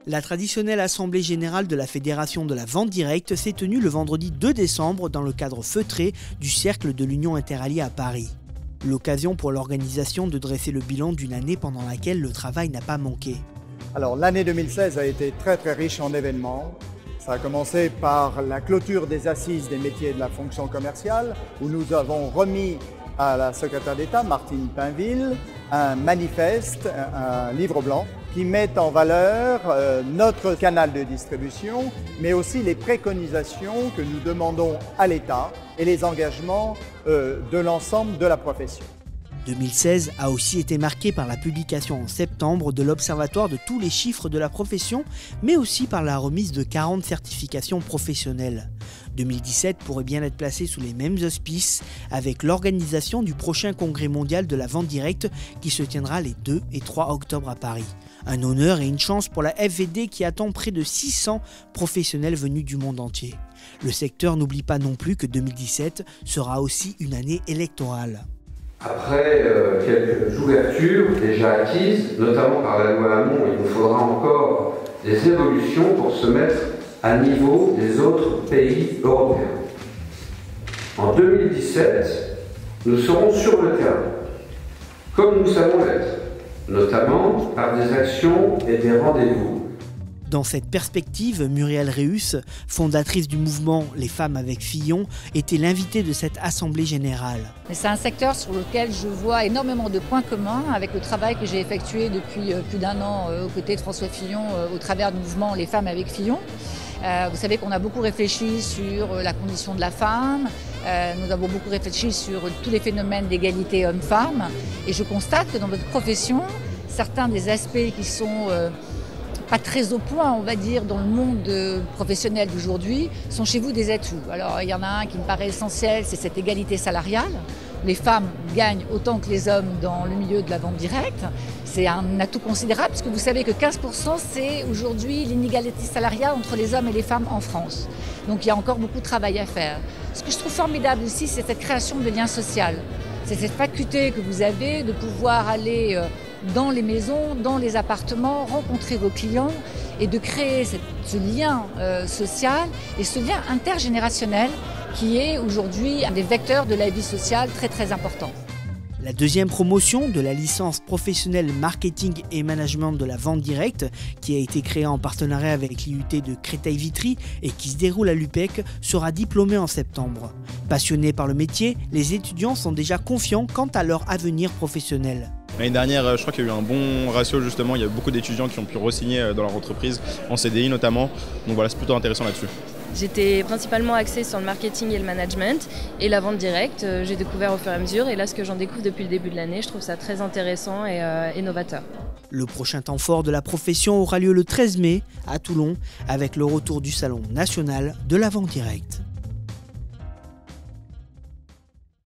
La traditionnelle assemblée générale de la Fédération de la vente directe s'est tenue le vendredi 2 décembre dans le cadre feutré du Cercle de l'Union interalliée à Paris. L'occasion pour l'organisation de dresser le bilan d'une année pendant laquelle le travail n'a pas manqué. Alors l'année 2016 a été très riche en événements. Ça a commencé par la clôture des assises des métiers de la fonction commerciale où nous avons remis à la secrétaire d'État, Martine Pinville, un manifeste, un livre blanc qui met en valeur notre canal de distribution, mais aussi les préconisations que nous demandons à l'État et les engagements de l'ensemble de la profession. 2016 a aussi été marqué par la publication en septembre de l'Observatoire de tous les chiffres de la profession, mais aussi par la remise de 40 certifications professionnelles. 2017 pourrait bien être placé sous les mêmes auspices avec l'organisation du prochain congrès mondial de la vente directe qui se tiendra les 2 et 3 octobre à Paris. Un honneur et une chance pour la FVD qui attend près de 600 professionnels venus du monde entier. Le secteur n'oublie pas non plus que 2017 sera aussi une année électorale. Après quelques ouvertures déjà acquises, notamment par la loi Hamon, il nous faudra encore des évolutions pour se mettre à niveau des autres pays européens. En 2017, nous serons sur le terrain, comme nous savons l'être, notamment par des actions et des rendez-vous. Dans cette perspective, Muriel Réus, fondatrice du mouvement Les Femmes avec Fillon, était l'invitée de cette assemblée générale. C'est un secteur sur lequel je vois énormément de points communs avec le travail que j'ai effectué depuis plus d'1 an aux côtés de François Fillon au travers du mouvement Les Femmes avec Fillon. Vous savez qu'on a beaucoup réfléchi sur la condition de la femme, nous avons beaucoup réfléchi sur tous les phénomènes d'égalité hommes-femmes et je constate que dans votre profession, certains des aspects qui sont pas très au point, on va dire, dans le monde professionnel d'aujourd'hui, sont chez vous des atouts. Alors, il y en a un qui me paraît essentiel, c'est cette égalité salariale. Les femmes gagnent autant que les hommes dans le milieu de la vente directe. C'est un atout considérable, parce que vous savez que 15%, c'est aujourd'hui l'inégalité salariale entre les hommes et les femmes en France. Donc, il y a encore beaucoup de travail à faire. Ce que je trouve formidable aussi, c'est cette création de liens sociaux. C'est cette faculté que vous avez de pouvoir aller dans les maisons, dans les appartements, rencontrer vos clients et de créer ce lien social et ce lien intergénérationnel qui est aujourd'hui un des vecteurs de la vie sociale très important. La deuxième promotion de la licence professionnelle marketing et management de la vente directe, qui a été créée en partenariat avec l'IUT de Créteil-Vitry et qui se déroule à l'UPEC, sera diplômée en septembre. Passionnés par le métier, les étudiants sont déjà confiants quant à leur avenir professionnel. L'année dernière, je crois qu'il y a eu un bon ratio justement, il y a beaucoup d'étudiants qui ont pu re-signer dans leur entreprise, en CDI notamment, donc voilà, c'est plutôt intéressant là-dessus. J'étais principalement axée sur le marketing et le management et la vente directe, j'ai découvert au fur et à mesure et là ce que j'en découvre depuis le début de l'année, je trouve ça très intéressant et novateur. Le prochain temps fort de la profession aura lieu le 13 mai à Toulon avec le retour du Salon national de la vente directe.